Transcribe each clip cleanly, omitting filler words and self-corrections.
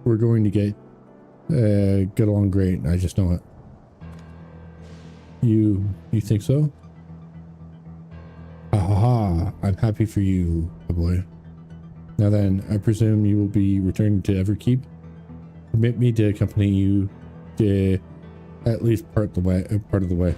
we're going to get get along great. I just know it. You think so? Ha! I'm happy for you, my boy. Now then, I presume you will be returning to Everkeep. Permit me to accompany you to at least part of the way.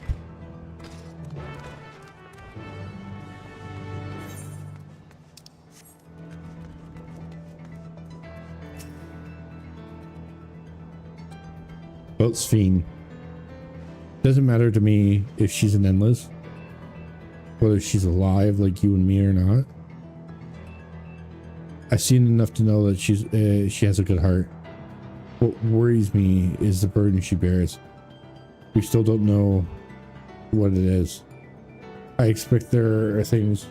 About Sphene. Doesn't matter to me if she's an endless, whether she's alive like you and me or not. I've seen enough to know that she has a good heart. What worries me is the burden she bears. We still don't know what it is. I expect there are things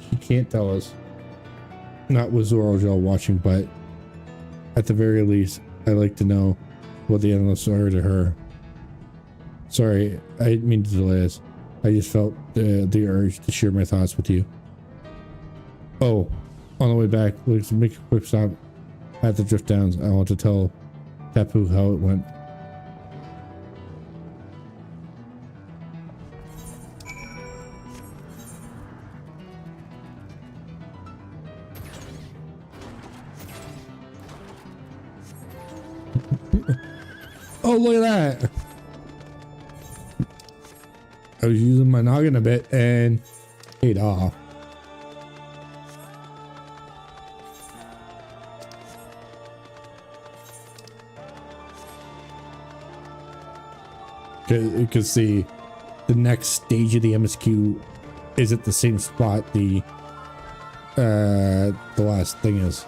she can't tell us. Not with Eorzea watching, but at the very least, I'd like to know what the endless are to her. Sorry, I didn't mean to delay this. I just felt the urge to share my thoughts with you. Oh, on the way back, let's make a quick stop at the Drift Downs. I want to tell Tapu how it went. Oh, look at that! I was using my noggin a bit and paid off. You can see the next stage of the MSQ is at the same spot the last thing is.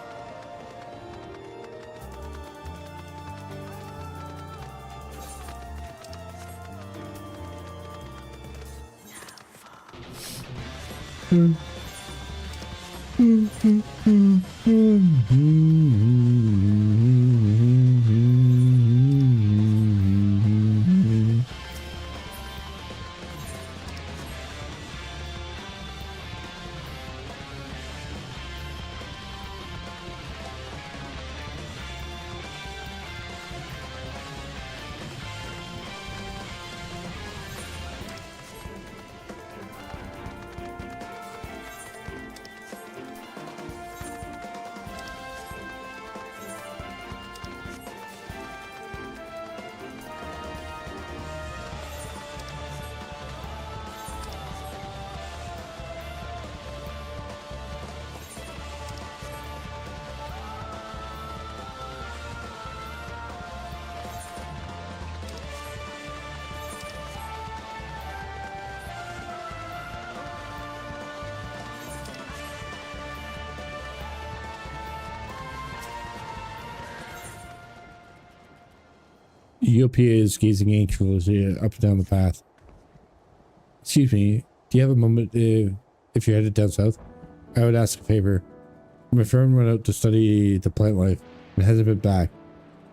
Eorzea is gazing anxiously up and down the path. Excuse me, do you have a moment if you're headed down south? I would ask a favor. My friend went out to study the plant life and hasn't been back.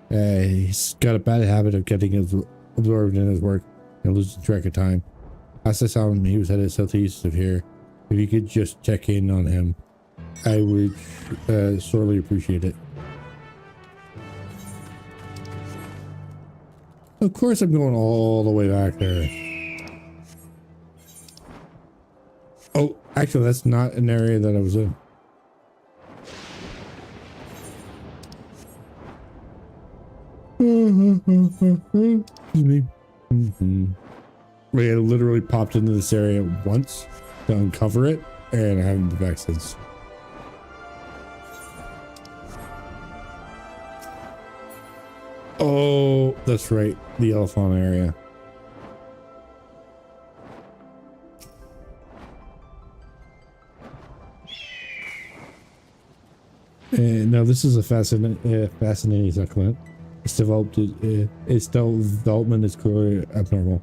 He's got a bad habit of getting absorbed in his work and losing track of time. Last I saw him, he was headed southeast of here. If you could just check in on him, I would sorely appreciate it. Of course I'm going all the way back there. Oh, actually that's not an area that I was in. Excuse me. I literally popped into this area once to uncover it, and I haven't been back since. Oh, that's right, the elephant area. And now this is a fascinating succulent. Its development is clearly abnormal.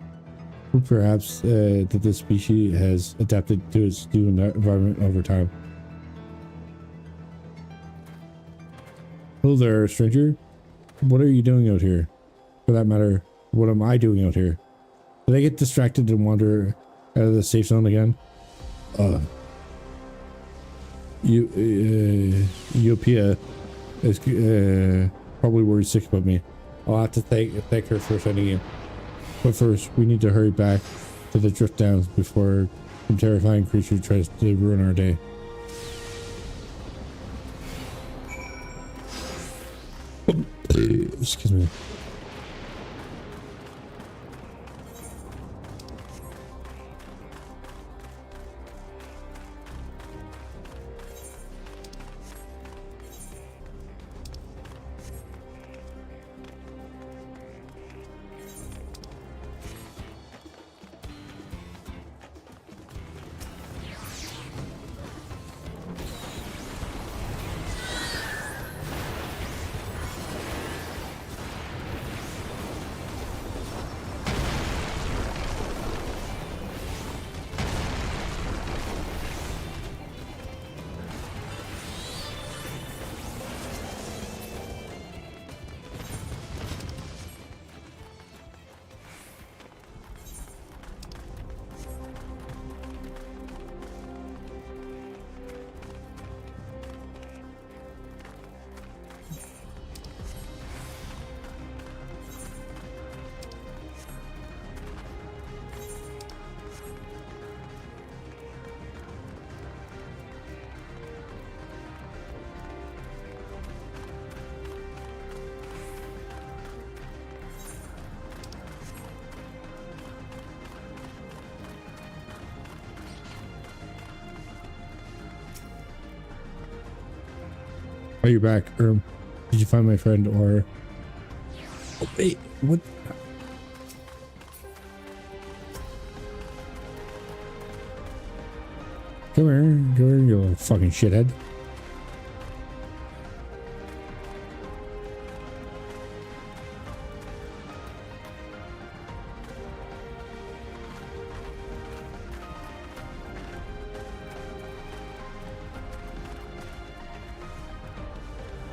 Perhaps that this species has adapted to its new environment over time. Hello there, stranger. What are you doing out here? For that matter, what am I doing out here? Did I get distracted and wander out of the safe zone again? Eorzea is probably worried sick about me. I'll have to thank her for sending you. But first, we need to hurry back to the drift downs before some terrifying creature tries to ruin our day. Excuse me. Are you back? Did you find my friend or... Oh, wait, what? Come here, you little fucking shithead.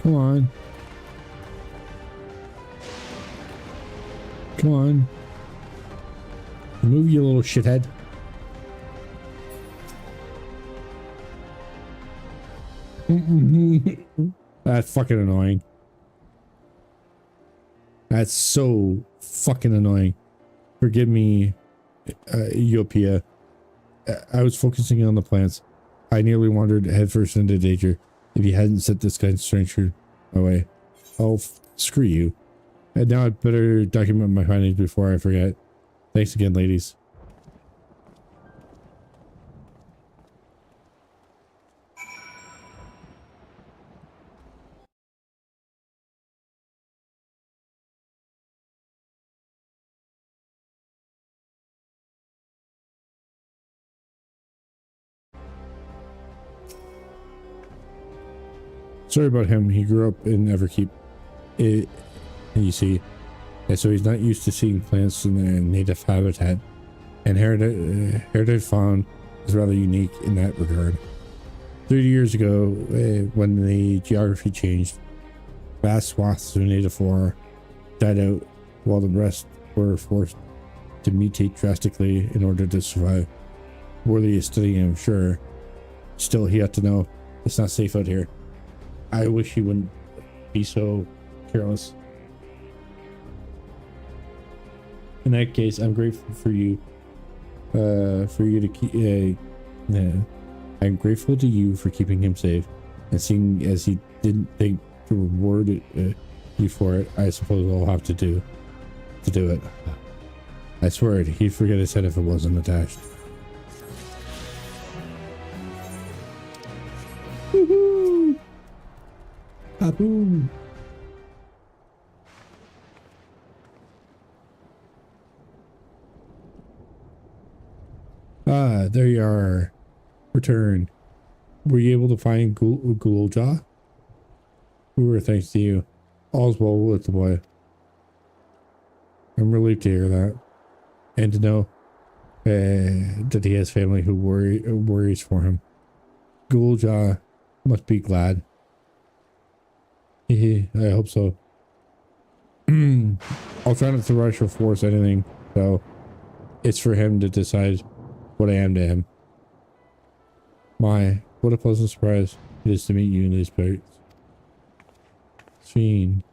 Come on. Come on. Move, you little shithead. That's fucking annoying. That's so fucking annoying. Forgive me, Eorzea. I was focusing on the plants. I nearly wandered headfirst into danger if you hadn't sent this kind of stranger my way. Oh, screw you. And now I'd better document my findings before I forget. Thanks again, ladies. Sorry about him. He grew up in Everkeep. You see, and so he's not used to seeing plants in their native habitat. And heritage found is rather unique in that regard. 30 years ago, when the geography changed, vast swaths of native flora died out, while the rest were forced to mutate drastically in order to survive. Worthy of studying, I'm sure. Still, he ought to know it's not safe out here. I wish he wouldn't be so careless. In that case, I'm grateful for you. To keep. I'm grateful to you for keeping him safe, and seeing as he didn't think to reward you for it, I suppose I'll have to do it. I swear he'd forget his head if it wasn't attached. Woohoo! Papoon! Ah, there you are. Return. Were you able to find Ghouljaw? We were, thanks to you. All's well with the boy. I'm relieved to hear that. And to know that he has family who worries for him. Ghouljaw must be glad. I hope so. I'll try not to rush or force anything, though. It's for him to decide what I am to him. My, what a pleasant surprise it is to meet you in these parts. Fiend.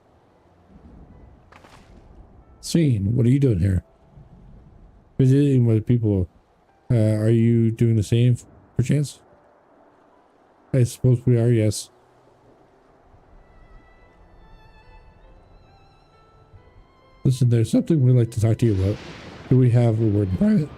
Seeing, what are you doing here? Visiting with people. Are you doing the same, perchance? I suppose we are, yes. Listen, there's something we'd like to talk to you about. Do we have a word in private?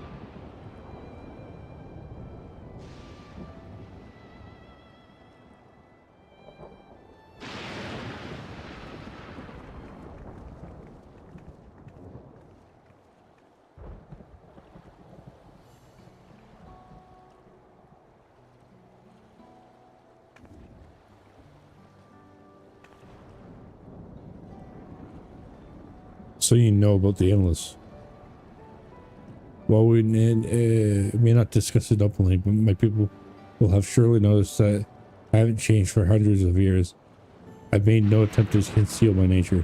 So you know about the endless. Well, we may not discuss it openly, but my people will have surely noticed that I haven't changed for hundreds of years. I've made no attempt to conceal my nature.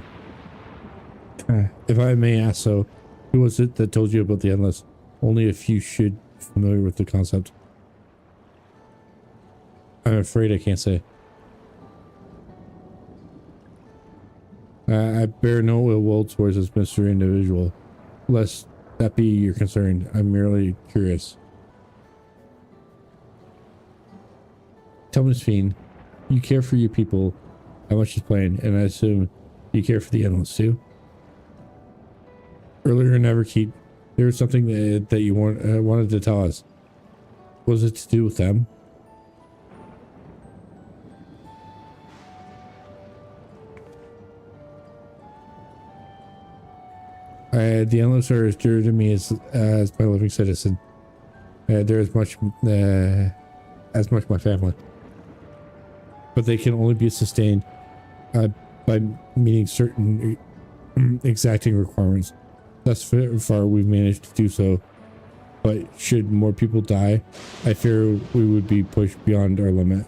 If I may ask so, who was it that told you about the endless? Only a few should be familiar with the concept. I'm afraid I can't say. I bear no ill will towards this mystery individual, lest that be your concern. I'm merely curious. Tell Miss Fiend, you care for your people, how much is plain, and I assume you care for the endless too. Earlier in Everkeep, there was something that you wanted to tell us. Was it to do with them? The endless are as dear to me as my living citizen. They're as much my family. But they can only be sustained by meeting certain exacting requirements. Thus far, we've managed to do so. But should more people die, I fear we would be pushed beyond our limit.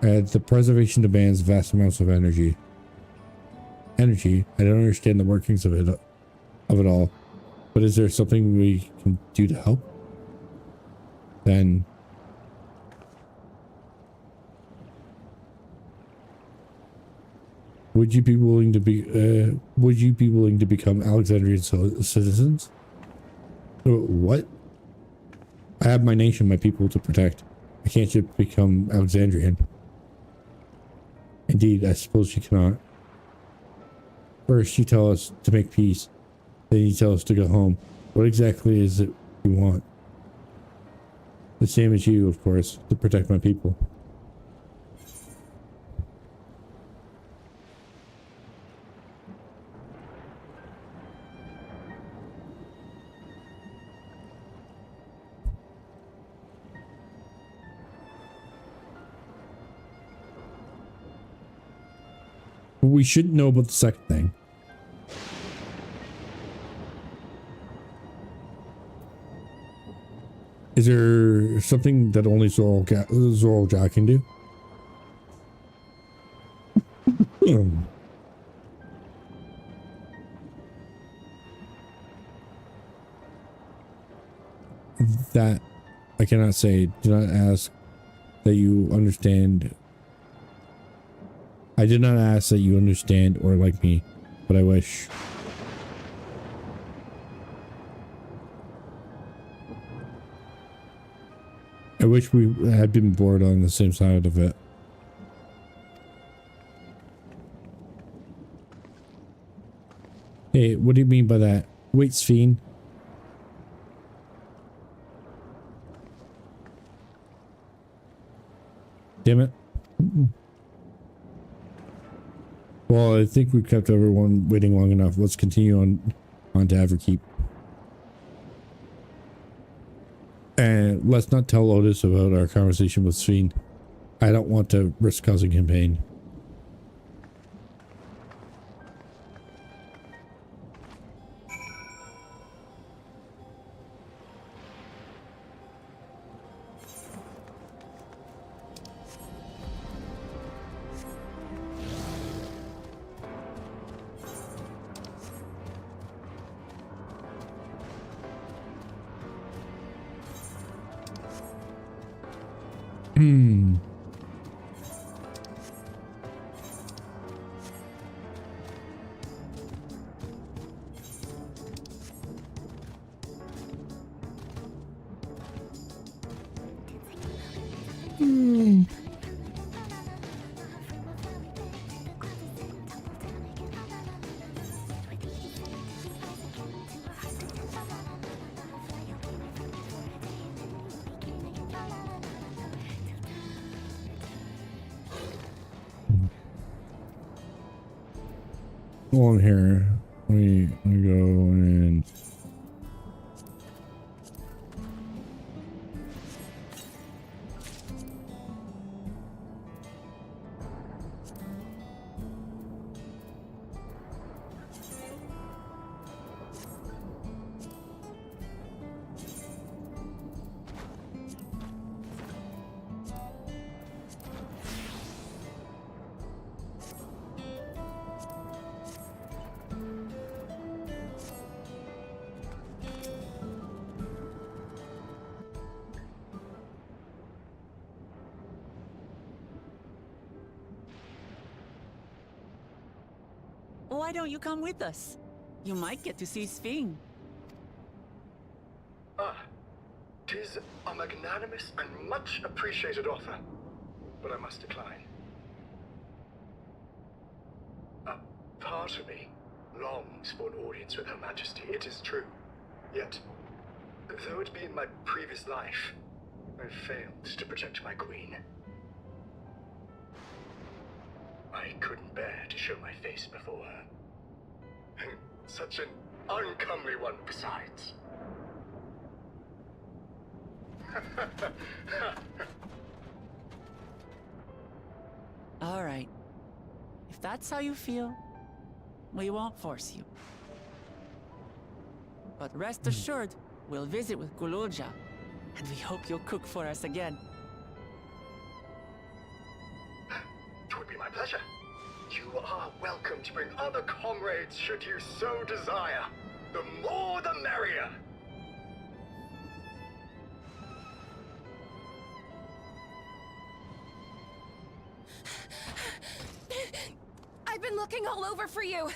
The preservation demands vast amounts of energy. Energy? I don't understand the workings of it all. But is there something we can do to help? Then would you be willing to become Alexandrian citizens? What? I have my nation, my people to protect. I can't just become Alexandrian. Indeed, I suppose you cannot. First, you tell us to make peace. Then you tell us to go home. What exactly is it you want? The same as you, of course, to protect my people. We should know about the second thing. Is there something that only Zoral can do? That I cannot say. Do not ask that you understand. I did not ask that you understand or like me, but I wish. I wish we had been bored on the same side of it. Hey, what do you mean by that? Wait, Sphene. Damn it. Well, I think we kept everyone waiting long enough. Let's continue on to Everkeep. And let's not tell Otis about our conversation with Sphene. I don't want to risk causing him pain. On here, we go and Why don't you come with us? You might get to see Sphene. Ah, 'tis a magnanimous and much appreciated offer, but I must decline. A part of me longs for an audience with Her Majesty, it is true. Yet, though it be in my previous life, I failed to protect my queen. I couldn't bear to show my face before her. And such an uncomely one besides. All right. If that's how you feel, we won't force you. But rest assured, we'll visit with Gululja, and we hope you'll cook for us again. It would be my pleasure. You are welcome to bring other comrades should you so desire. The more the merrier. I've been looking all over for you!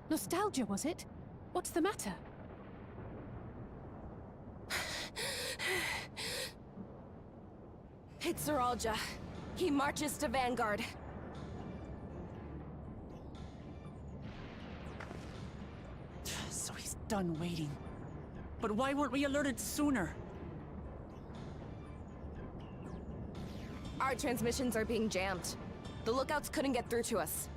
Nostalgia, was it? What's the matter? It's Eorzea. He marches to Vanguard. So he's done waiting. But why weren't we alerted sooner? Our transmissions are being jammed. The lookouts couldn't get through to us.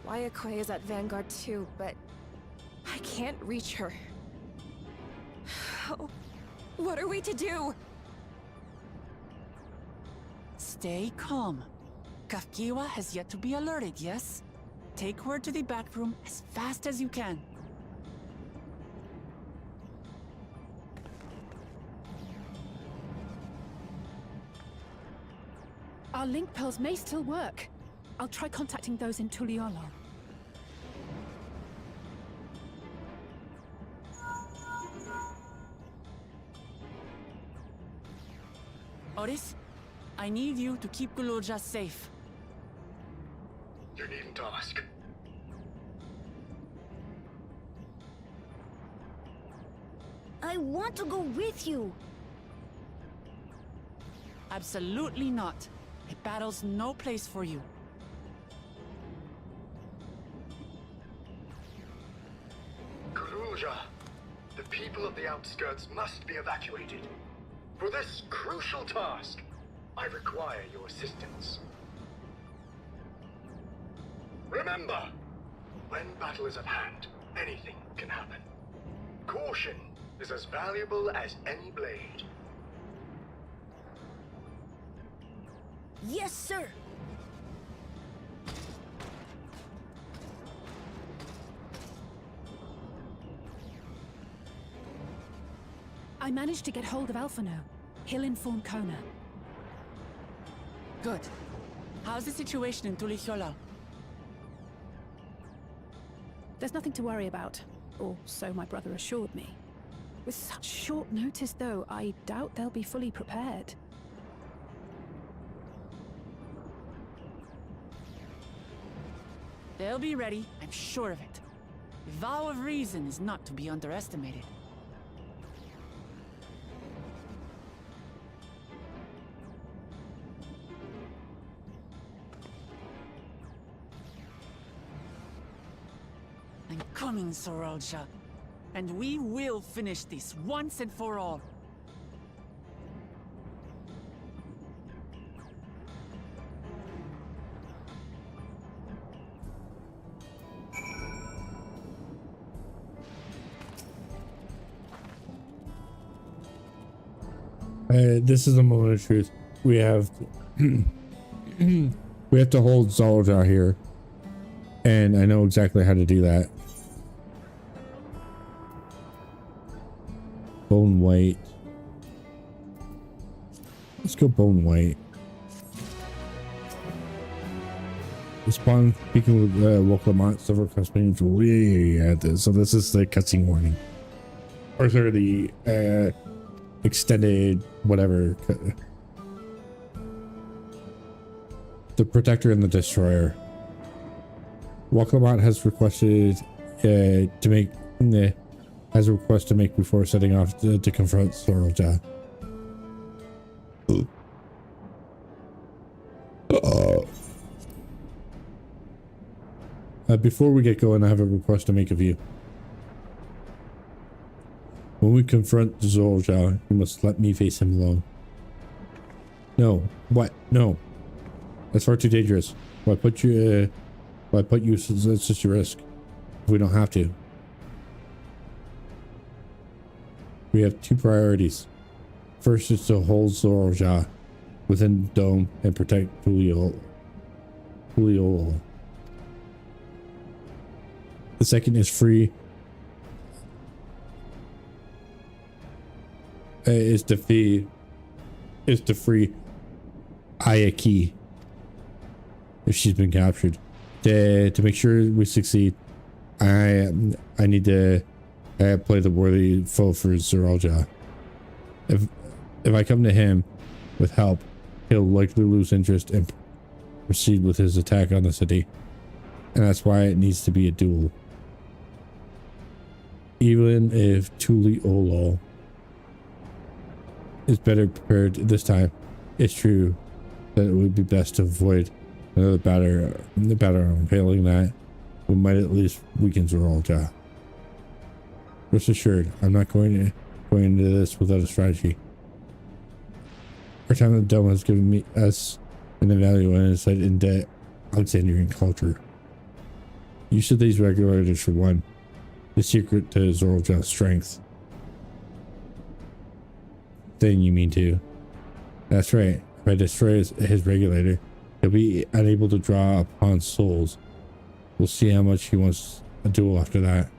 Wayakwe is at Vanguard too, but I can't reach her. Oh, what are we to do? Stay calm. Kafkiwa has yet to be alerted, yes? Take her to the back room as fast as you can. Our link pearls may still work. I'll try contacting those in Tuliolo. Oris, I need you to keep Gululja safe. You needn't ask. I want to go with you. Absolutely not. A battle's no place for you. Gululja, the people of the outskirts must be evacuated. For this crucial task, I require your assistance. Remember, when battle is at hand, anything can happen. Caution is as valuable as any blade. Yes, sir. I managed to get hold of Alphano. He'll inform Kona. Good. How's the situation in Tulichola? There's nothing to worry about, or so my brother assured me. With such short notice, though, I doubt they'll be fully prepared. They'll be ready, I'm sure of it. The vow of reason is not to be underestimated. I'm coming, Sorolja. And we will finish this once and for all. This is a moment of truth. We have we have to hold Zolja here, and I know exactly how to do that. Bone white. Let's go bone white. Respond speaking with Wolcamont, several customers way at this. So this is the cutscene warning. Or sorry, the extended whatever. The Protector and the Destroyer. Wolcamont has requested to make has a request to make before setting off to confront Sorolja. Before we get going, I have a request to make of you. When we confront Sorolja, you must let me face him alone. No. What? No. That's far too dangerous. Why put you at such a risk if we don't have to? We have two priorities. First is to hold Sorolja within the dome and protect Julio. The second is free. Is to free Ayaki if she's been captured. To make sure we succeed, I need to play the worthy foe for Sorolja. If I come to him with help, he'll likely lose interest and proceed with his attack on the city. And that's why it needs to be a duel. Even if Tuli Olol is better prepared this time, it's true that it would be best to avoid another batter on failing that. We might at least weaken Sorolja. Rest assured, I'm not going into this without a strategy. Our time in the dome has given us an invaluable insight into Alexandrian culture. Use of these regulators for one, the secret to Sorolja's strength. Then you mean too. That's right. If I destroy his regulator, he'll be unable to draw upon souls. We'll see how much he wants a duel after that.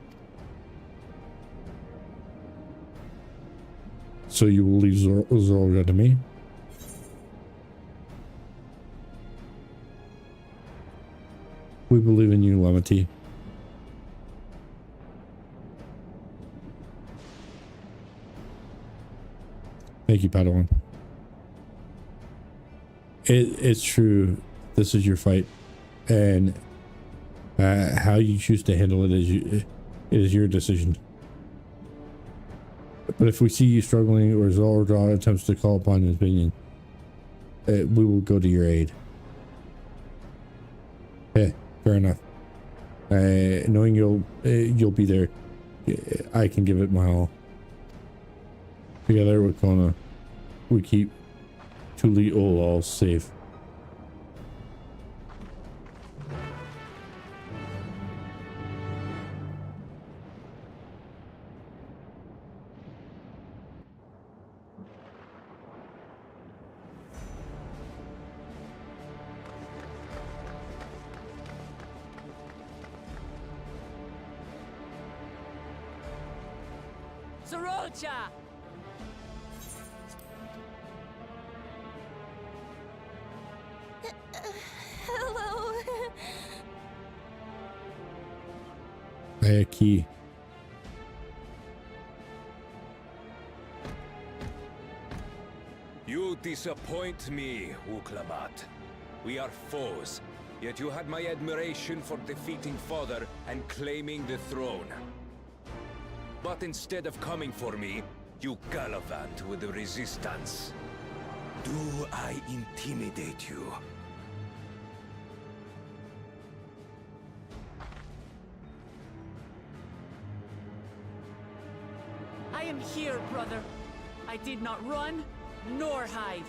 So you will leave Sorolja to me? We believe in you, Lemity. Thank you, Padawan. It's true. This is your fight, and how you choose to handle it is your decision. But if we see you struggling or Sorolja attempts to call upon his opinion, we will go to your aid. Yeah, fair enough. Knowing you'll be there, I can give it my all. Together with Kona, we keep Tuli Olol safe. Sorolja! Hello. Ayaki. You disappoint me, Uklabat. We are foes. Yet you had my admiration for defeating Father and claiming the throne. But instead of coming for me, you gallivant with the resistance. Do I intimidate you? I am here, brother. I did not run, nor hide.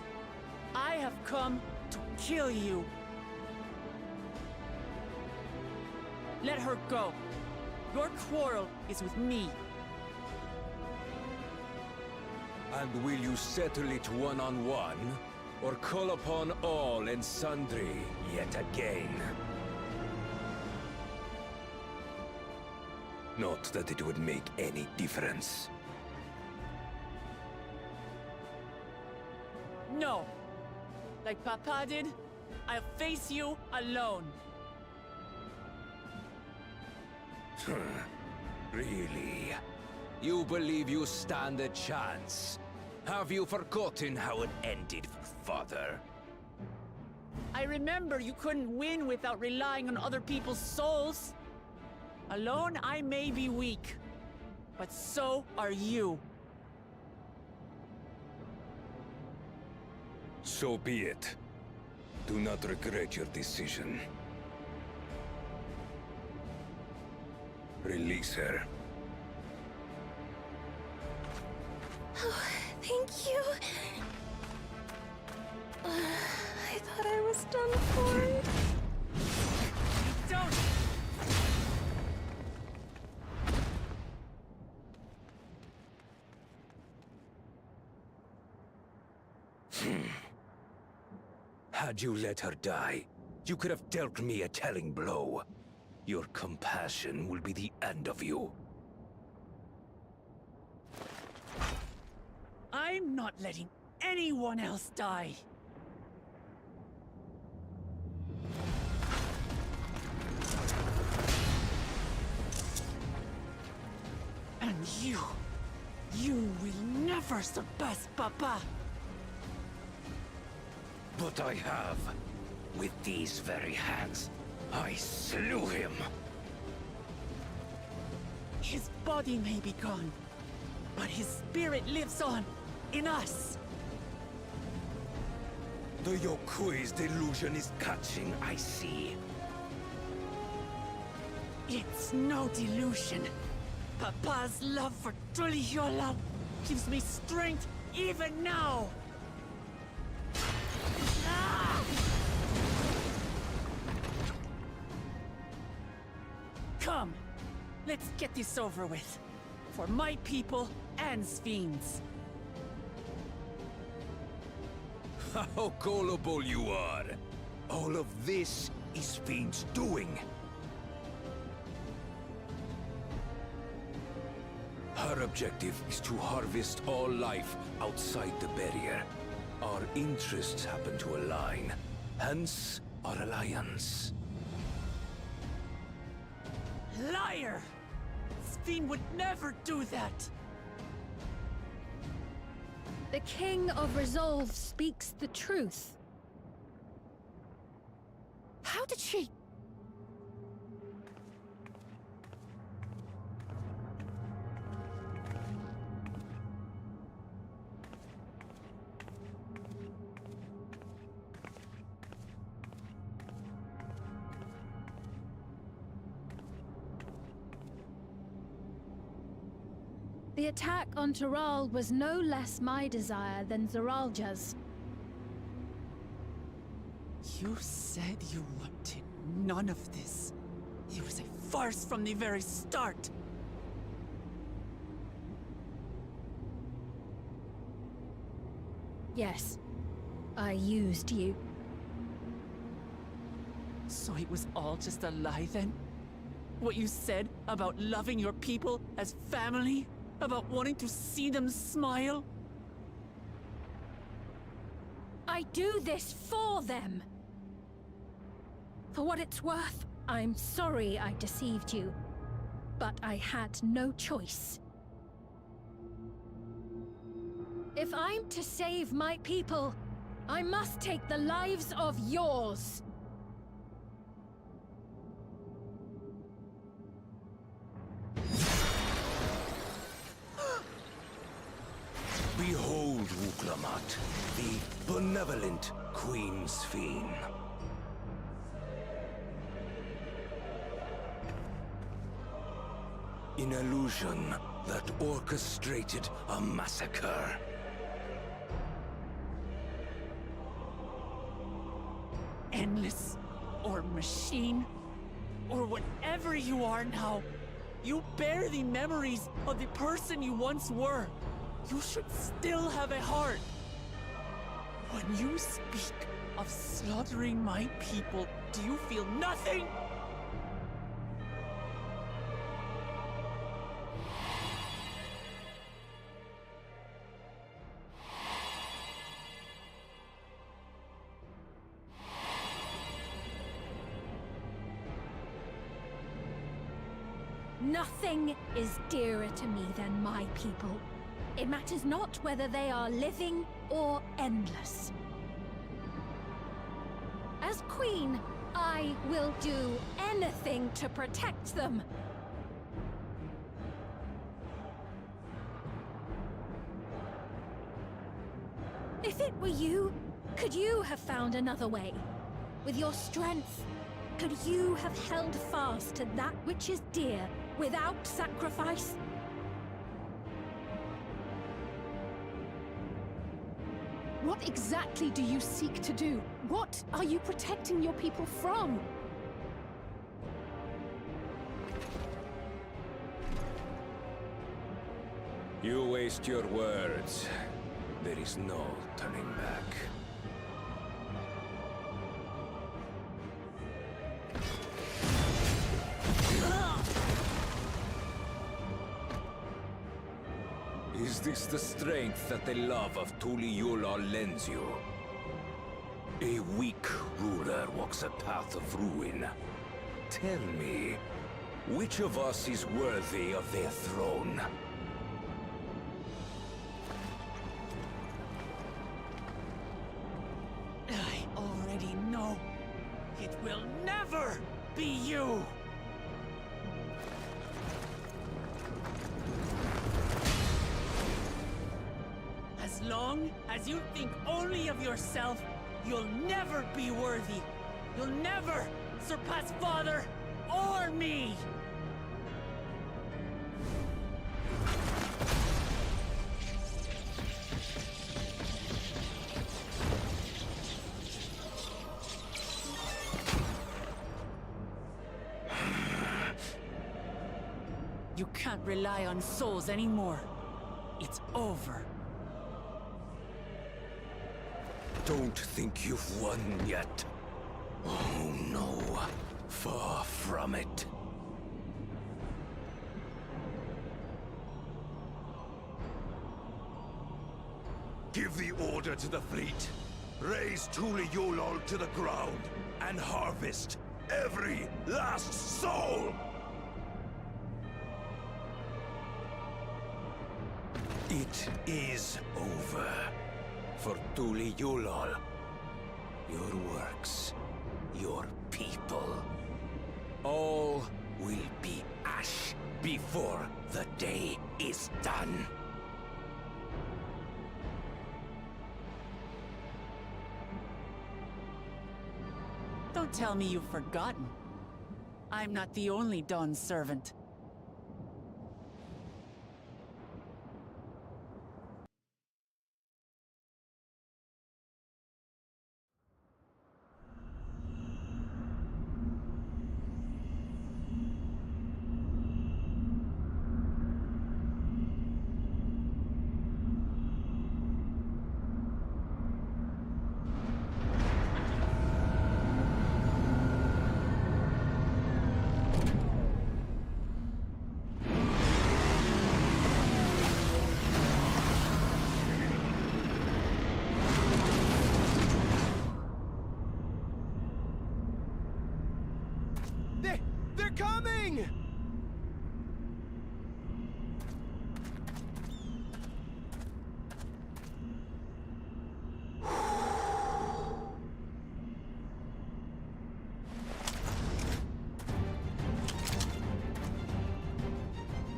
I have come to kill you. Let her go. Your quarrel is with me. And will you settle it one-on-one, or call upon all and sundry yet again? Not that it would make any difference. No. Like Papa did, I'll face you alone. Really? You believe you stand a chance? Have you forgotten how it ended for Father? I remember you couldn't win without relying on other people's souls. Alone, I may be weak, but so are you. So be it. Do not regret your decision. Release her. Oh, thank you. I thought I was done for. Don't! Had you let her die, you could have dealt me a telling blow. Your compassion will be the end of you. I'm not letting anyone else die. And you will never surpass Papa. But I have. With these very hands, I slew him. His body may be gone, but his spirit lives on in us. The Yokui's delusion is catching, I see. It's no delusion. Papa's love for Trujillo gives me strength even now. Ah! Come, let's get this over with. For my people and Sfiend's. How gullible you are! All of this is Fiend's doing. Her objective is to harvest all life outside the barrier. Our interests happen to align, hence our alliance. Liar! Sfiend would never do that! The King of Resolve speaks the truth. How did she... The attack on Taral was no less my desire than Zeralja's. You said you wanted none of this. It was a farce from the very start. Yes, I used you. So it was all just a lie then? What you said about loving your people as family? About wanting to see them smile? I do this for them. For what it's worth, I'm sorry I deceived you. But I had no choice. If I'm to save my people, I must take the lives of yours. not the benevolent Queen's Fiend. An illusion that orchestrated a massacre. Endless, or machine, or whatever you are now, you bear the memories of the person you once were. You should still have a heart. When you speak of slaughtering my people, do you feel nothing? Nothing is dearer to me than my people. It matters not whether they are living or endless. As Queen, I will do anything to protect them. If it were you, could you have found another way? With your strength, could you have held fast to that which is dear without sacrifice? What exactly do you seek to do? What are you protecting your people from? You waste your words. There is no turning back. Is this the strength that the love of Tuliyollal lends you? A weak ruler walks a path of ruin. Tell me, which of us is worthy of their throne? I already know. It will never be you! As long as you think only of yourself, you'll never be worthy. You'll never surpass Father or me! You can't rely on souls anymore. It's over. Don't think you've won yet. Oh no, far from it. Give the order to the fleet. Raise Tuliyollal to the ground and harvest every last soul! It is over. For Tuliyollal, your works, your people, all will be ash before the day is done. Don't tell me you've forgotten. I'm not the only Dawn's servant. They're coming!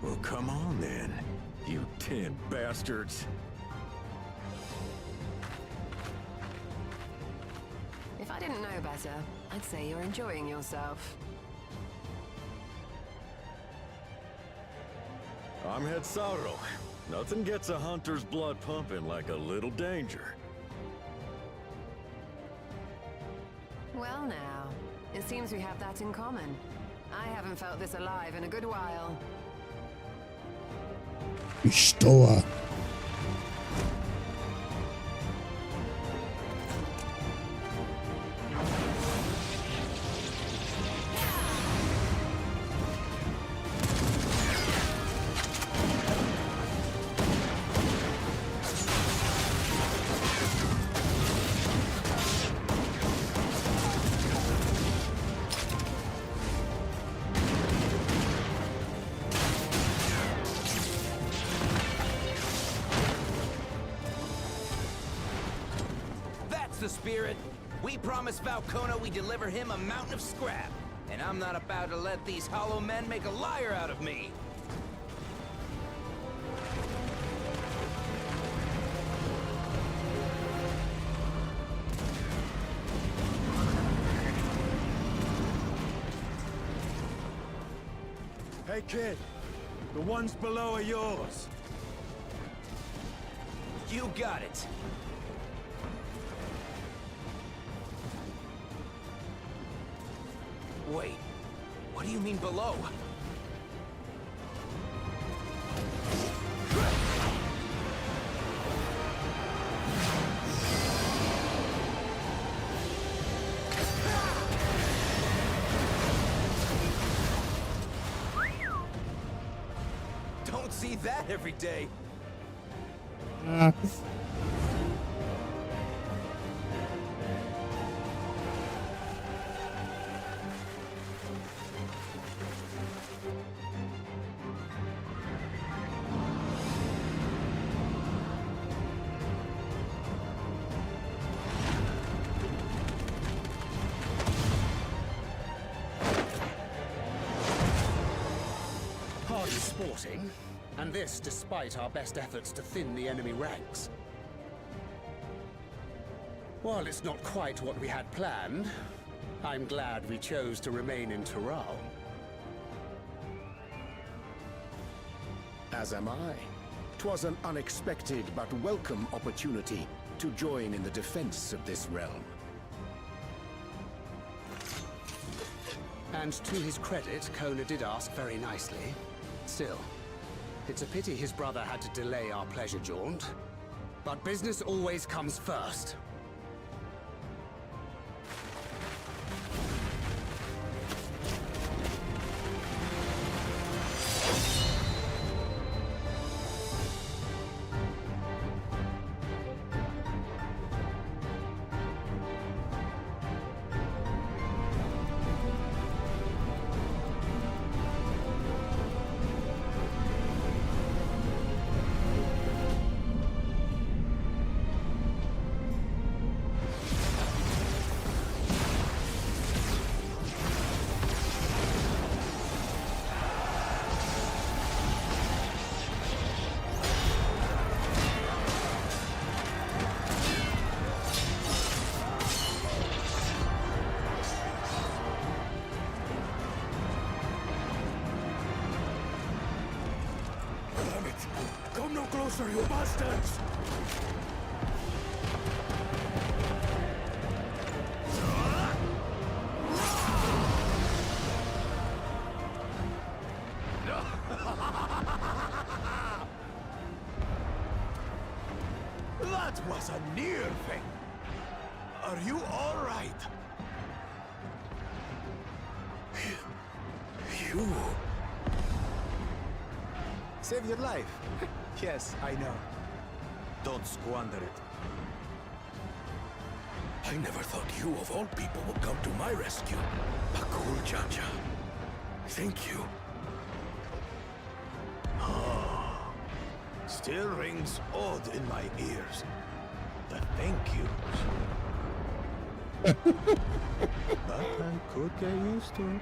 Well, come on then, you tin bastards. know better, I'd say you're enjoying yourself. I'm Head Sauro. Nothing gets a hunter's blood pumping like a little danger. Well now, it seems we have that in common. I haven't felt this alive in a good while. Stoa. The spirit. We promised Valkona we deliver him a mountain of scrap, and I'm not about to let these hollow men make a liar out of me. Hey kid, the ones below are yours. You got it. Wait, what do you mean below? Don't see that every day. Sporting, and this despite our best efforts to thin the enemy ranks. While it's not quite what we had planned, I'm glad we chose to remain in Taral. As am I. 'Twas an unexpected but welcome opportunity to join in the defense of this realm. And to his credit, Kona did ask very nicely. Still, it's a pity his brother had to delay our pleasure jaunt. But business always comes first. Come no closer, you bastards! That was a near thing. Are you all right? You... Save your life. Yes, I know. Don't squander it. I never thought you of all people would come to my rescue. Bakul Chacha. Thank you. Still rings odd in my ears. The thank yous. But I could get used to it.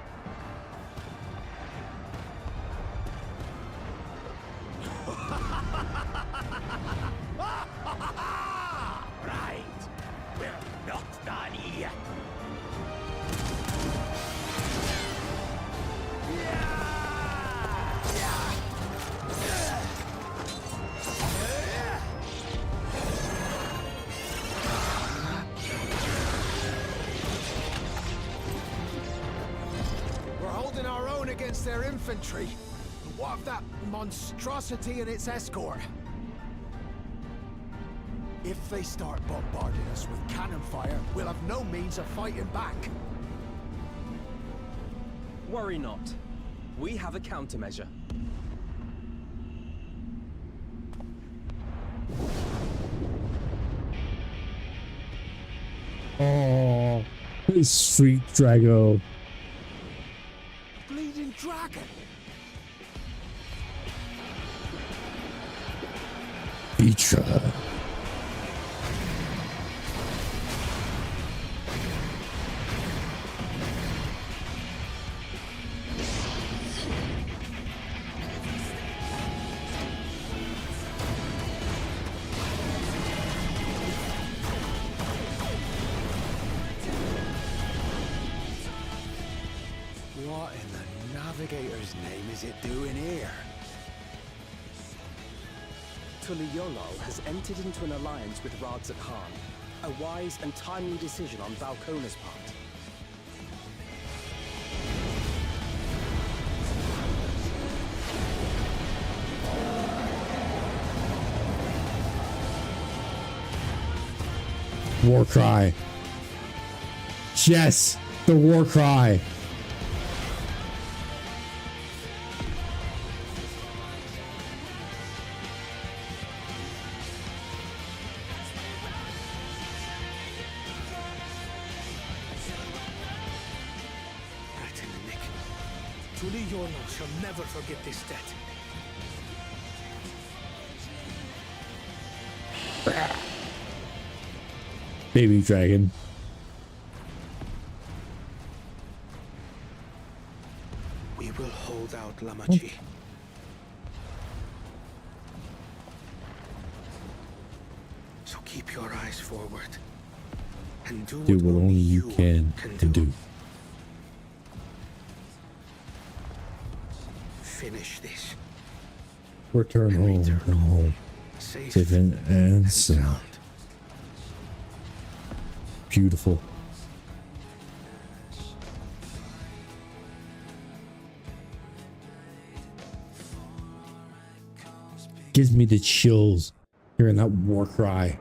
Right. We're not done yet. It's their infantry. What of that monstrosity and its escort? If they start bombarding us with cannon fire, we'll have no means of fighting back. Worry not. We have a countermeasure. Oh, sweet Drago. Bleeding dragon. Vitra. What in the Navigator's name is it doing here? Tuliyollal has entered into an alliance with Radzat Khan. A wise and timely decision on Valkona's part. War cry. Yes, the war cry. Right in the nick. Tuliyollal shall never forget this debt. Baby dragon. We will hold out, Lamachi. So keep your eyes forward and do Do what only you can do. Finish this. Return home. Safe and sound. Beautiful. Gives me the chills hearing that war cry.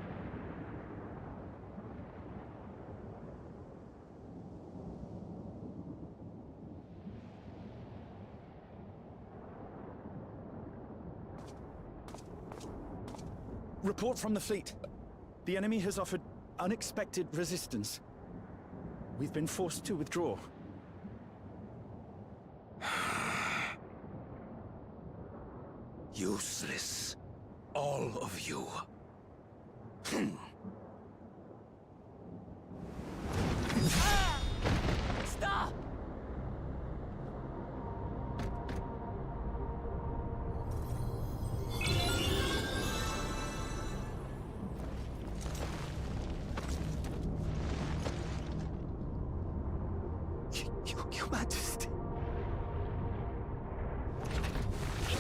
Report from the fleet. The enemy has offered unexpected resistance. We've been forced to withdraw. Useless. All of you. Stop! Your Majesty.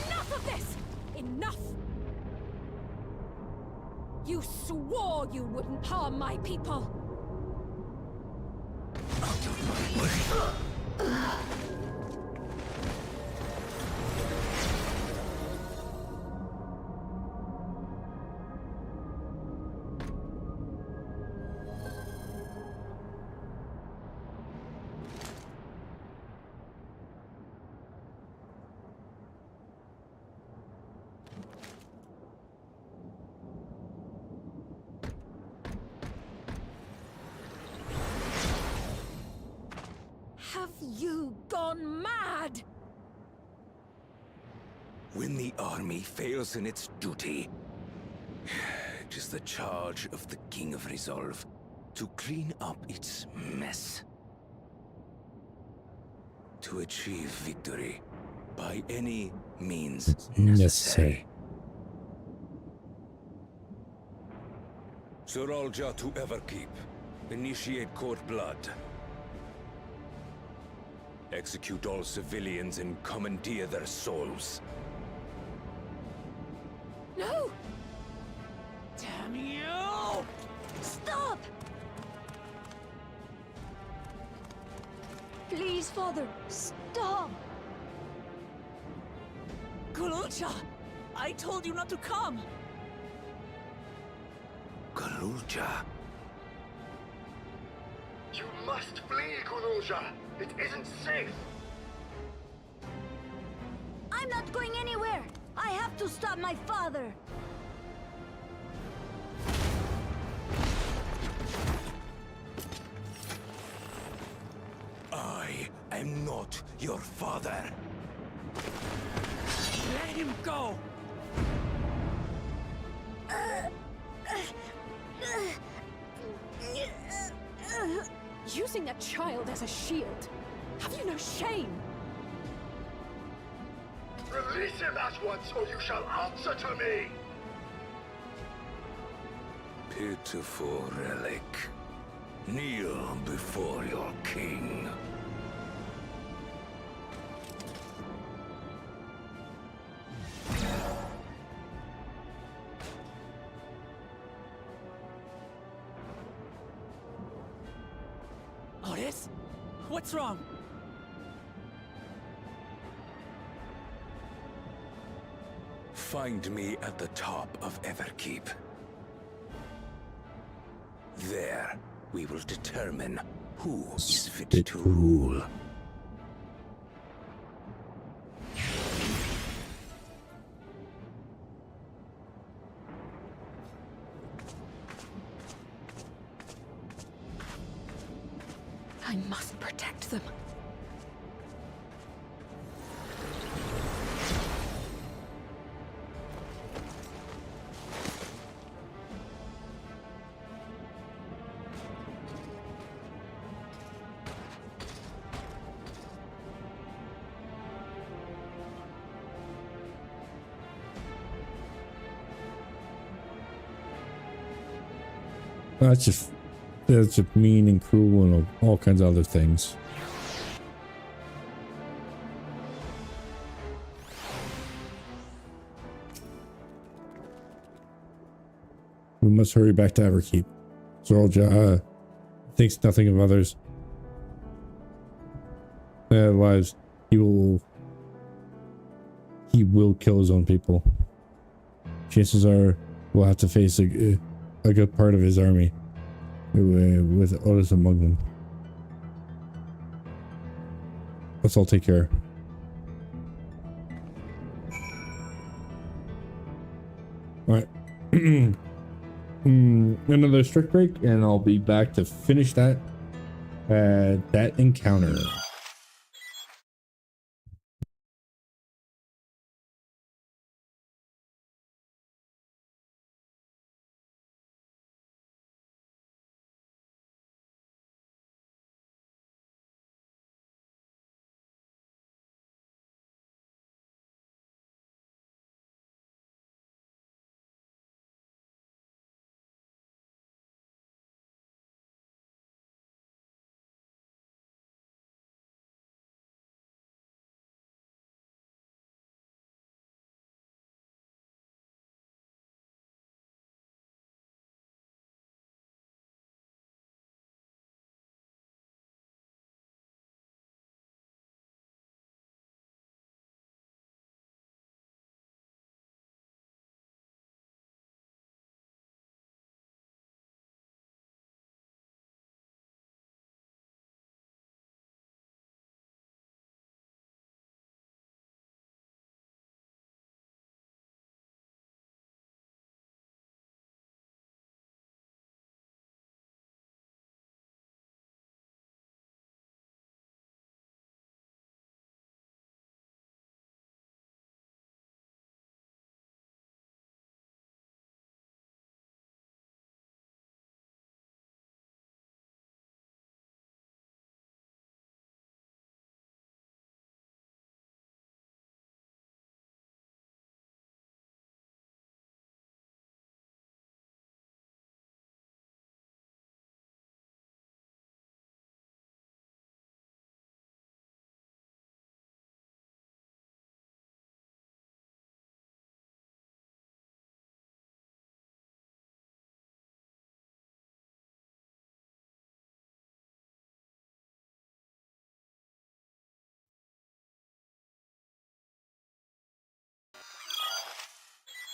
Enough of this! Enough! You swore you wouldn't harm my people! Have you gone mad? When the army fails in its duty, it is the charge of the King of Resolve to clean up its mess. To achieve victory by any means necessary. Suralja to Everkeep. Initiate court blood. Execute all civilians and commandeer their souls. No! Damn you! Stop! Please, Father, stop! Kululcha! I told you not to come! Galulja. You must flee, Kululja! It isn't safe! I'm not going anywhere! I have to stop my father! I am not your father. Let him go! Using a child as a shield. Have you no shame? Release him at once, or you shall answer to me! Pitiful relic. Kneel before your king. Otis? What's wrong? Find me at the top of Everkeep. There, we will determine who is fit to rule. I must protect them. That's just mean and cruel and all kinds of other things. We must hurry back to Everkeep. Eorzea thinks nothing of others. Otherwise, he will kill his own people. Chances are we'll have to face a good part of his army, with Otis among them. Let's all take care. Alright. Another strict break, and I'll be back to finish that encounter.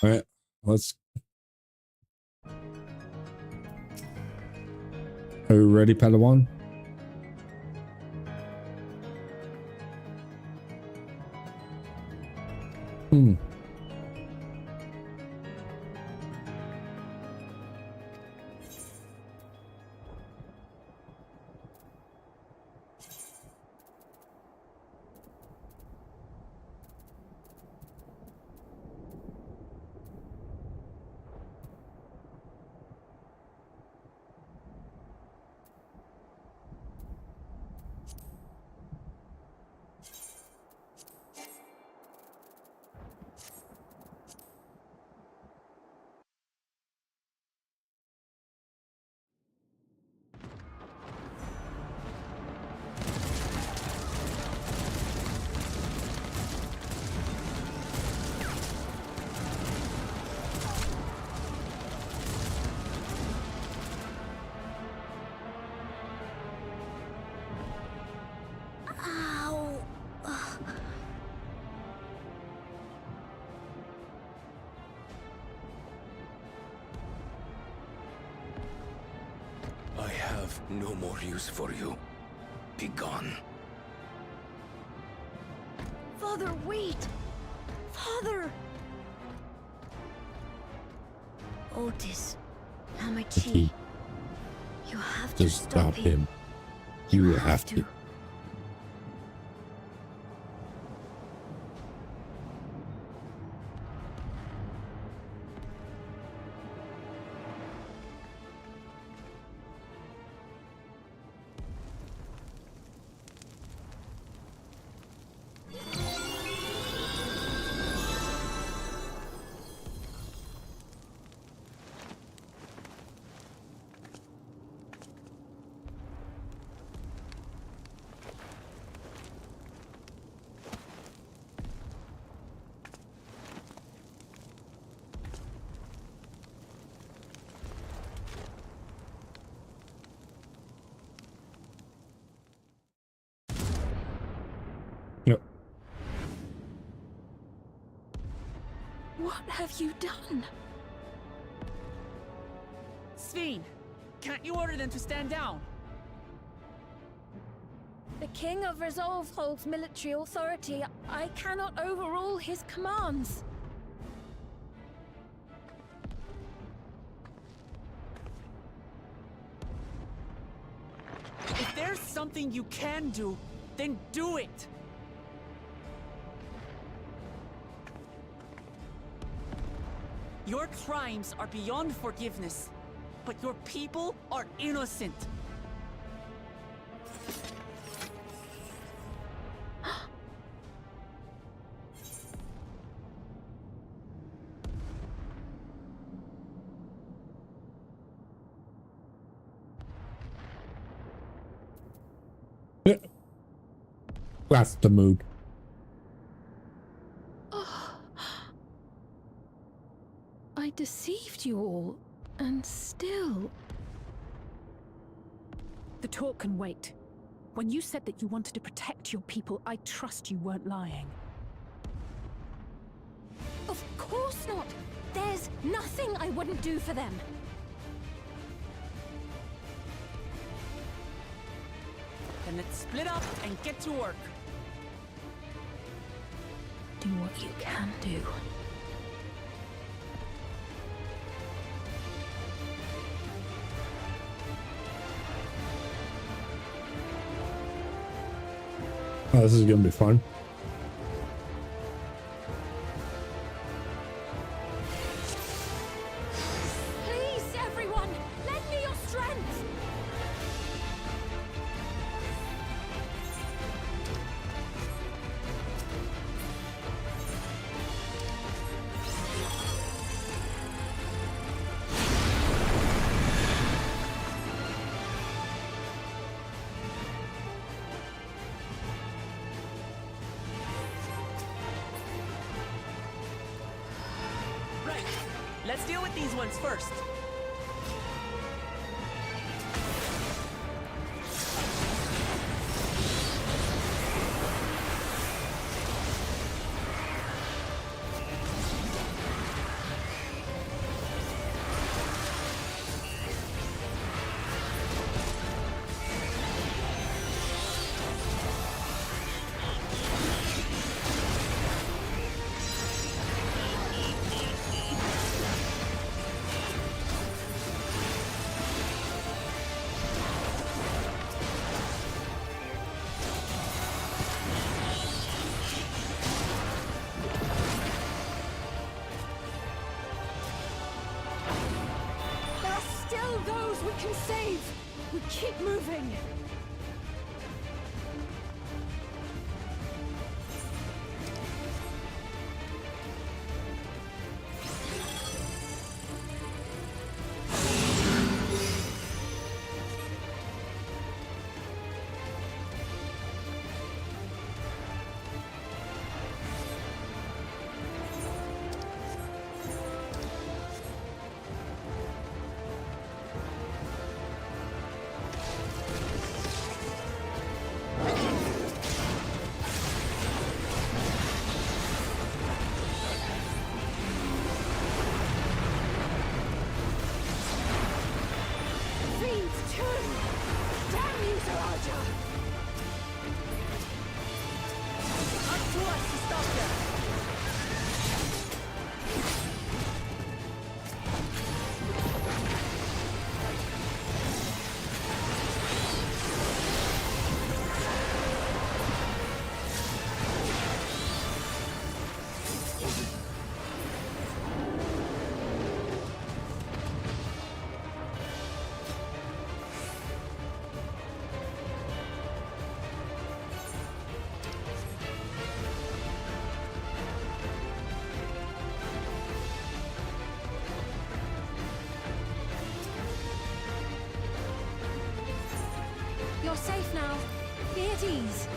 All right, let's. Are you ready, Padawan? Ow. I have no more use for you. Be gone. Father, wait! Father! Otis, Hamachi, you have to stop him. You have to. Yep. What have you done? Sveen, can't you order them to stand down? The King of Resolve holds military authority. I cannot overrule his commands. If there's something you can do, then do it! Your crimes are beyond forgiveness, but your people are innocent. That's the mood. I deceived you all, and still... The talk can wait. When you said that you wanted to protect your people, I trust you weren't lying. Of course not! There's nothing I wouldn't do for them. Then let's split up and get to work. Do what you can do. Oh, this is gonna be fun. Please, everyone, lend me your strength! Right, let's deal with these ones first. can save! We keep moving! You're safe now. Be at ease.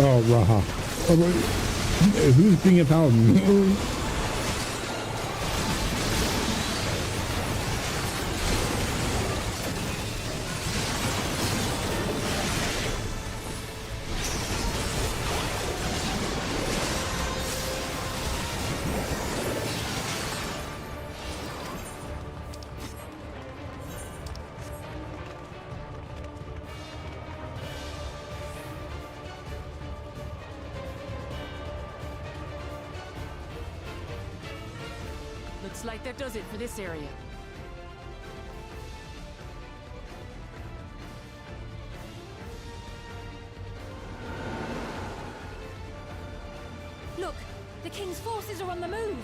Oh, Raha. Oh, who's being a paladin? Looks like that does it for this area. Look, the King's forces are on the move.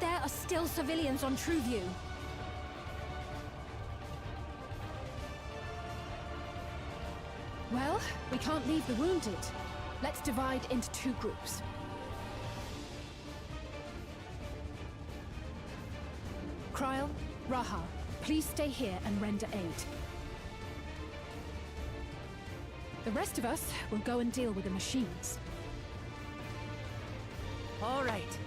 There are still civilians on True View. Well, we can't leave the wounded. Let's divide into two groups. Kryl, Raha, please stay here and render aid. The rest of us will go and deal with the machines. All right.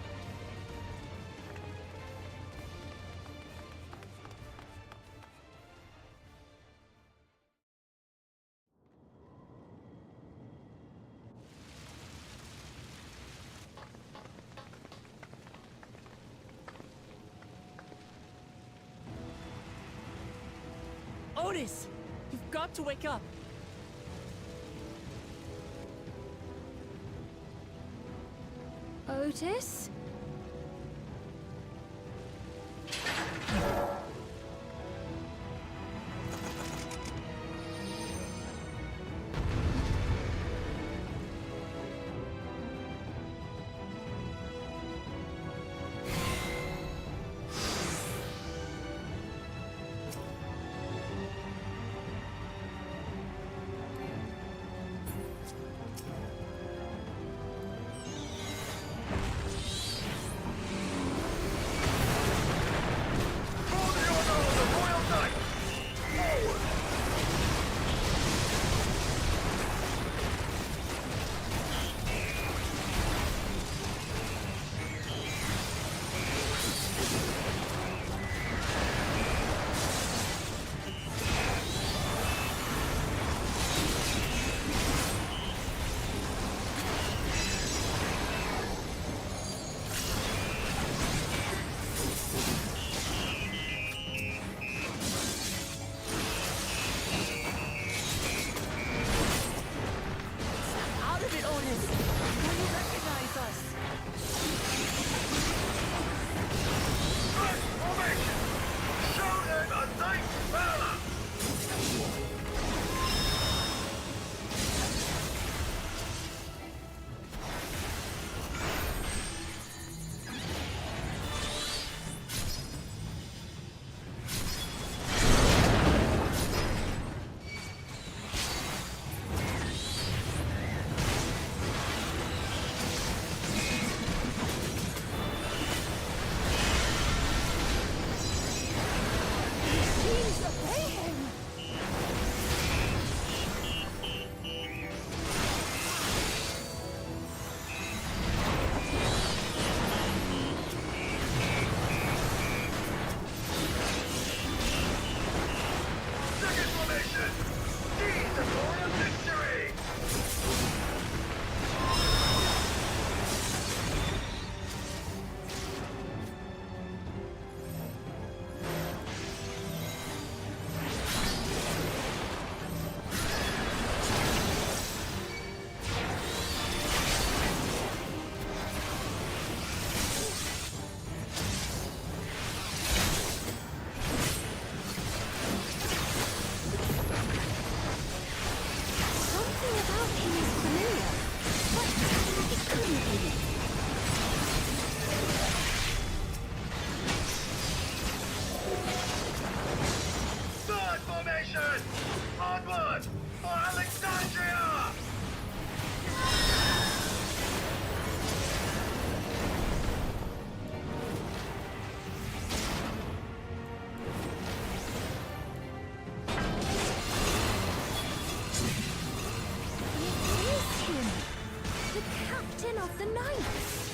Otis! You've got to wake up! Otis? The captain of the knights!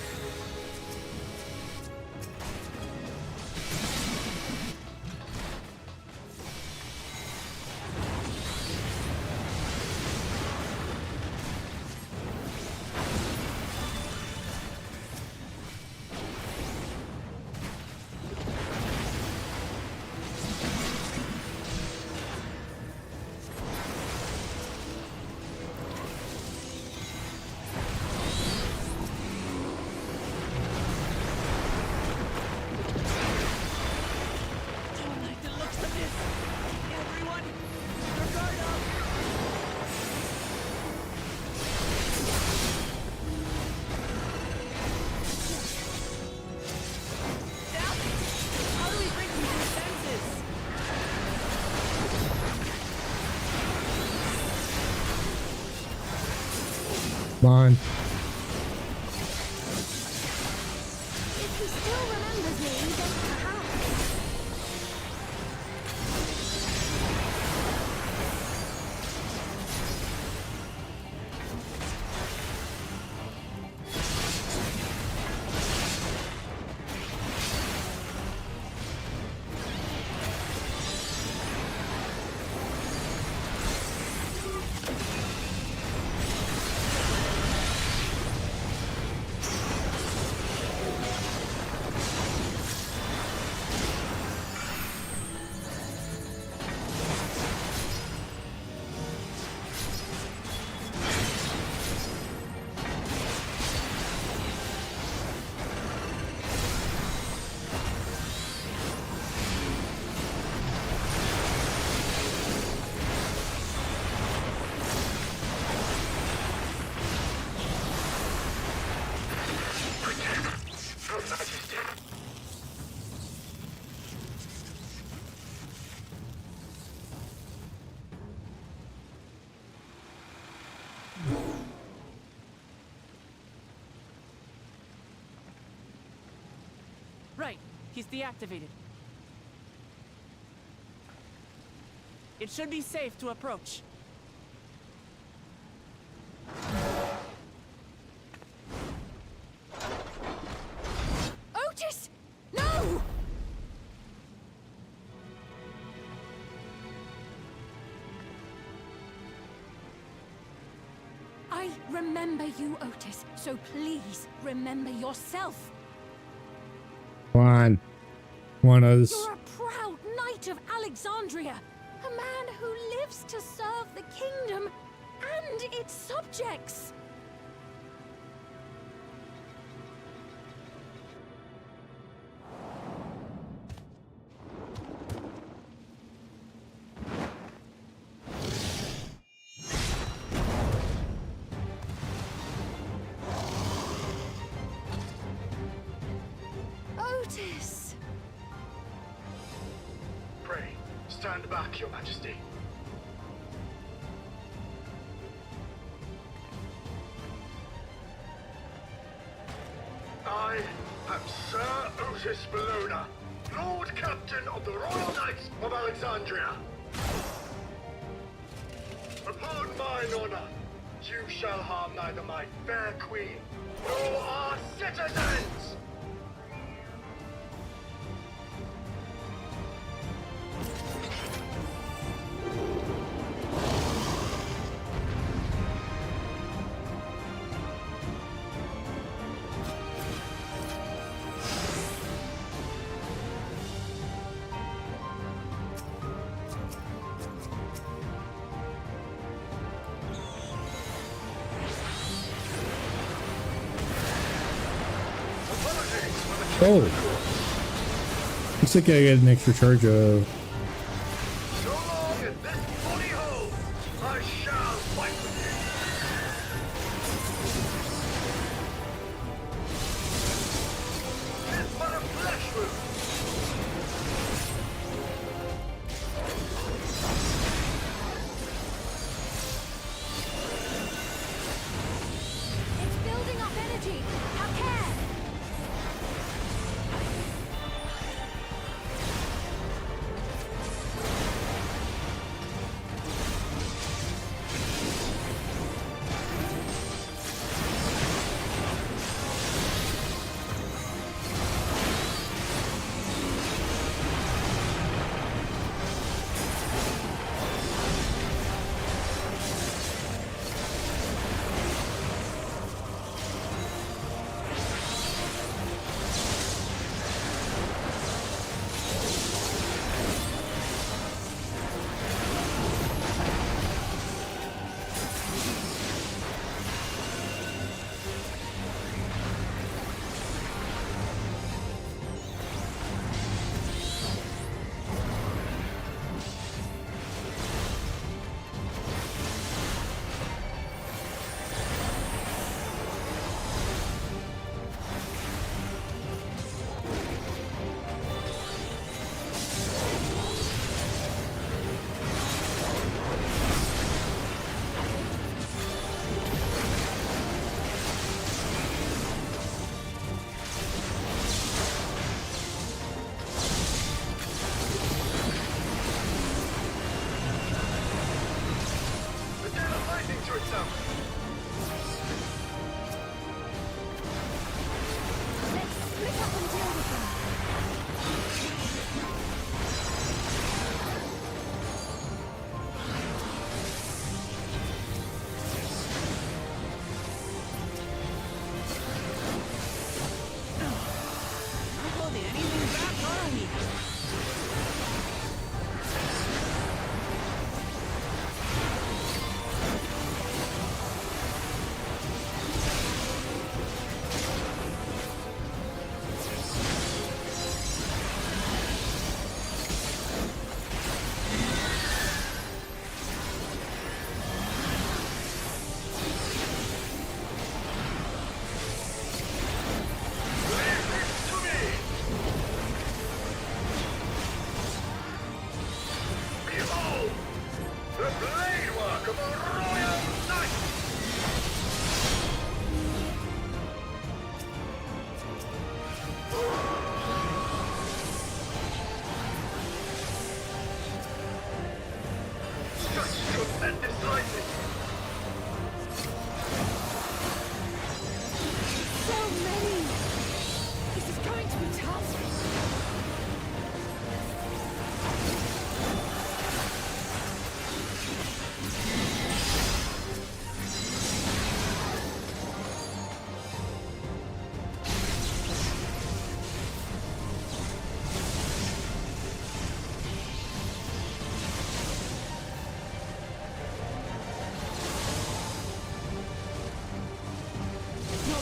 Come on. If he still remembers me, then perhaps... Right, he's deactivated. It should be safe to approach. Otis! No! I remember you, Otis, so please remember yourself. Come on. One of us. You're a proud knight of Alexandria, a man who lives to serve the kingdom and its subjects. Otis! Pray, stand back, Your Majesty. I am Sir Otis Bologna, Lord Captain of the Royal Knights of Alexandria. Upon mine honor, you shall harm neither my fair queen nor our citizens! Oh. Looks like I get an extra charge of. So long as this body holds, I shall fight with you. It's but a flesh wound. It's building up energy. Have care.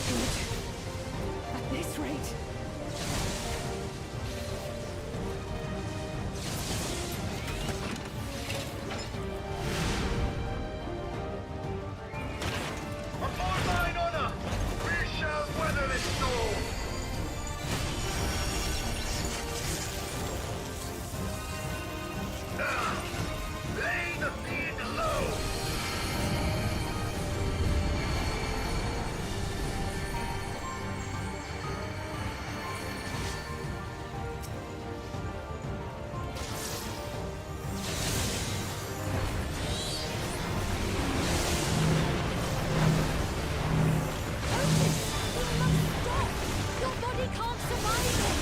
At this rate. Upon mine honor, we shall weather this storm! Lay the fiend low! Your body can't survive this!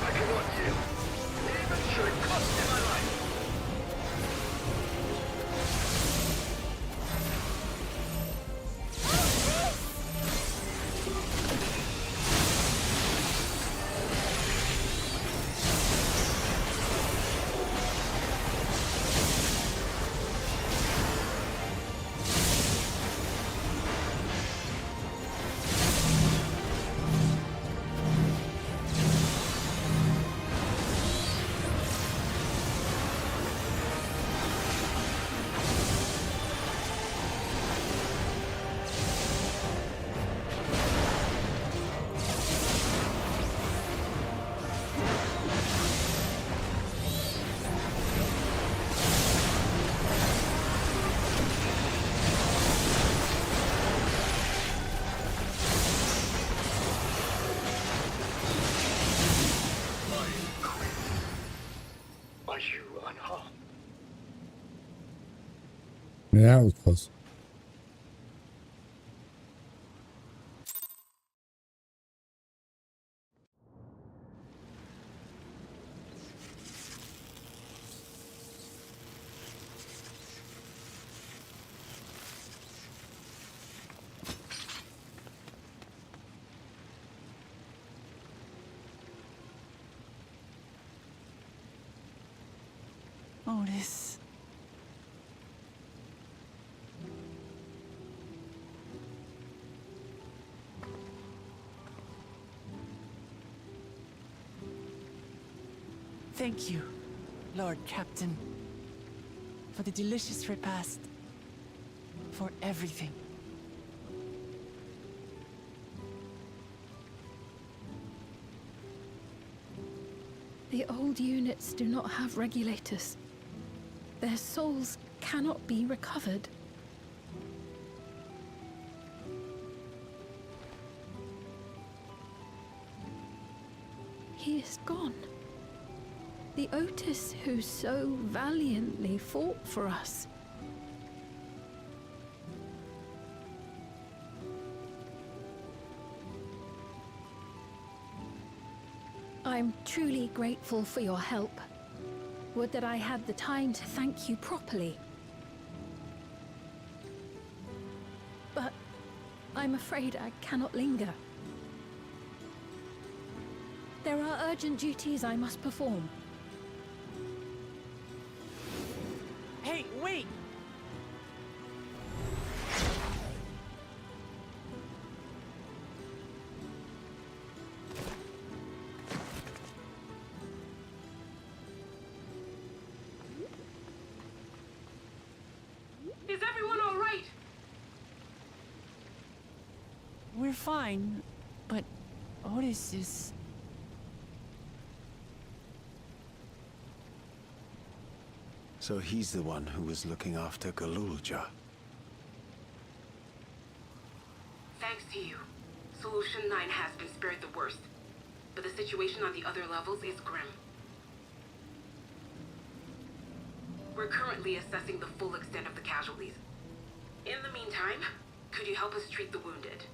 I cannot yield, even should it cost me my life. Are you unharmed? Yeah, that was close. Otis. Thank you, Lord Captain, for the delicious repast, for everything. The old units do not have regulators. Their souls cannot be recovered. He is gone. The Otis who so valiantly fought for us. I'm truly grateful for your help. Would that I had the time to thank you properly. But I'm afraid I cannot linger. There are urgent duties I must perform. Hey, wait! Is everyone all right? We're fine, but Otis is... So he's the one who was looking after Galulja. Thanks to you, Solution 9 has been spared the worst. But the situation on the other levels is grim. We're currently assessing the full extent of the casualties. In the meantime, could you help us treat the wounded?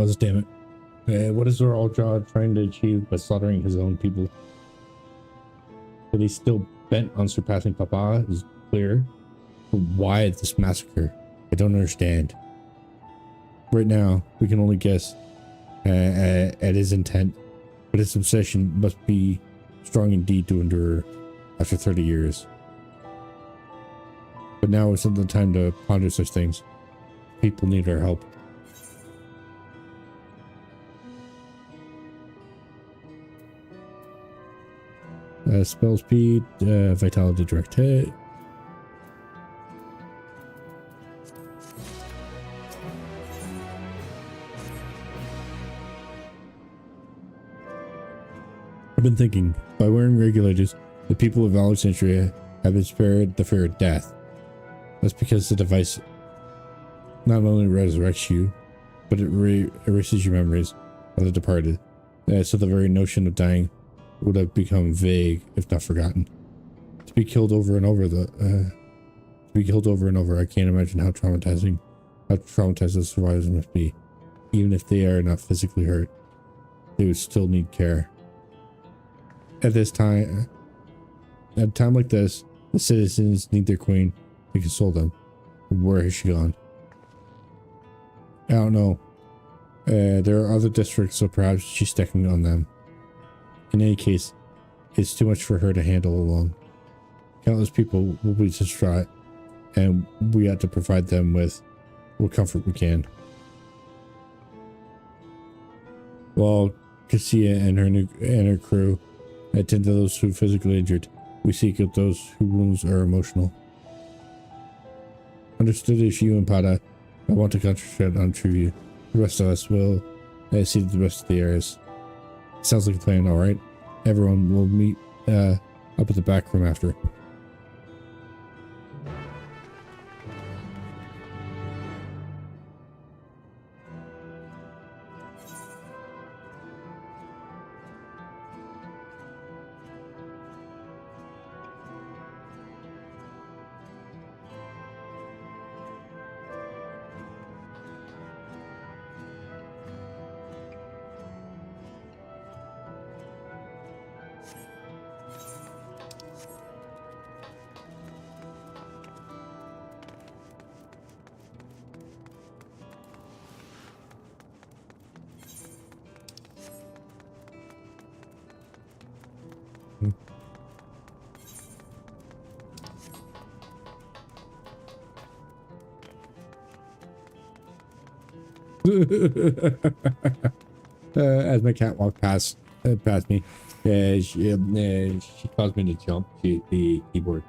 cause, damn it. What is Eorzea trying to achieve by slaughtering his own people? That he's still bent on surpassing Papa is clear. But why this massacre? I don't understand. Right now, we can only guess at his intent, but his obsession must be strong indeed to endure after 30 years. But now isn't the time to ponder such things. People need our help. Spell speed, vitality, direct hit. I've been thinking, by wearing regulators, the people of Alexandria have been spared the fear of death. That's because the device not only resurrects you, but it erases your memories of the departed. So the very notion of dying would have become vague, if not forgotten. To be killed over and over, I can't imagine how traumatized the survivors must be. Even if they are not physically hurt, they would still need care. At a time like this, the citizens need their queen to console them. Where has she gone? I don't know. There are other districts, so perhaps she's stacking on them. In any case, it's too much for her to handle alone. Countless people will be distraught, and we have to provide them with what comfort we can. While Cassia and her crew attend to those who are physically injured, we seek out those whose wounds are emotional. Understood as you and Pada, I want to concentrate on Trivia. The rest of us will see the rest of the areas. Sounds like a plan, alright? Everyone will meet up at the back room after. As my cat walked past me, she caused me to jump to the keyboard.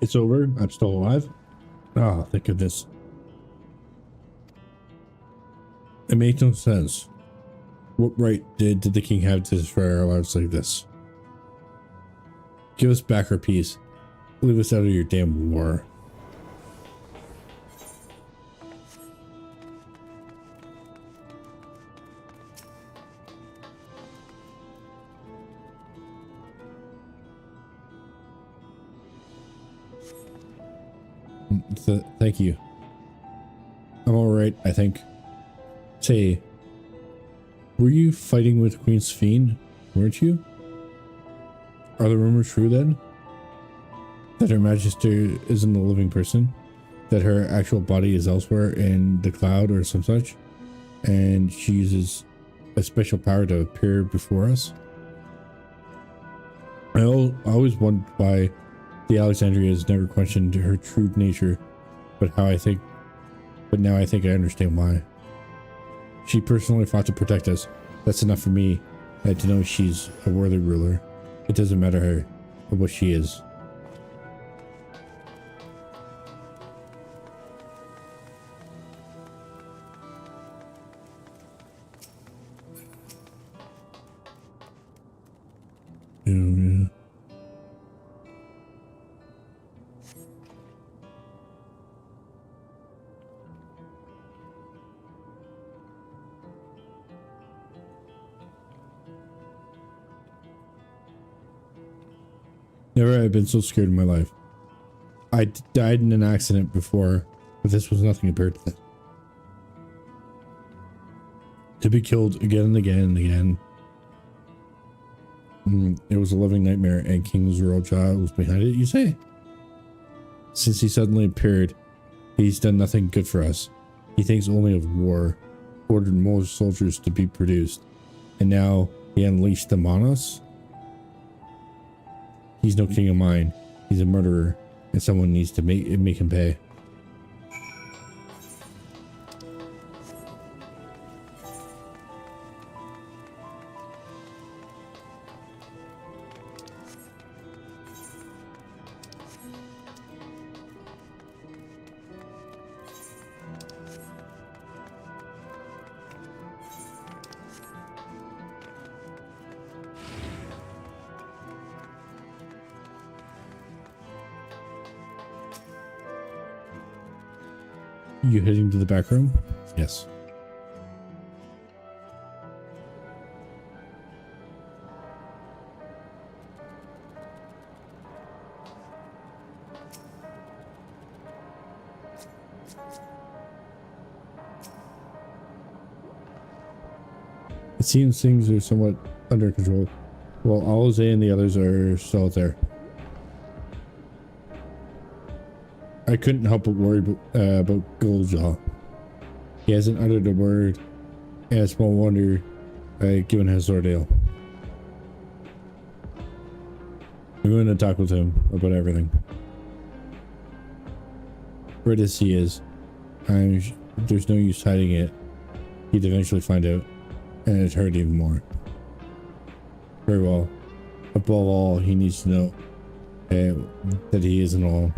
It's over. I'm still alive. Oh, thank goodness. It makes no sense. What right did the king have to destroy our lives like this? Give us back our peace. Leave us out of your damn war. Thank you. I'm alright, I think. Say, were you fighting with Queen Sphene, weren't you? Are the rumors true then? That Her Majesty isn't a living person? That her actual body is elsewhere in the cloud or some such? And she uses a special power to appear before us? I always wondered why the Alexandria has never questioned her true nature, but now I think I understand why. She personally fought to protect us. That's enough for me to know she's a worthy ruler. It doesn't matter what she is. Yeah. Never have been so scared in my life. I died in an accident before, but this was nothing compared to that. To be killed again and again and again. It was a living nightmare, and King Eorzea was behind it, you say? Since he suddenly appeared, he's done nothing good for us. He thinks only of war, ordered more soldiers to be produced, and now he unleashed them on us? He's no king of mine. He's a murderer, and someone needs to make him pay. You heading to the back room? Yes. It seems things are somewhat under control, while Eorzea and the others are still out there. I couldn't help but worry about Goldjaw. He hasn't uttered a word, and small wonder given his ordeal. I'm going to talk with him about everything. Red as he is, there's no use hiding it. He'd eventually find out, and it hurt even more. Very well. Above all, he needs to know that he isn't all.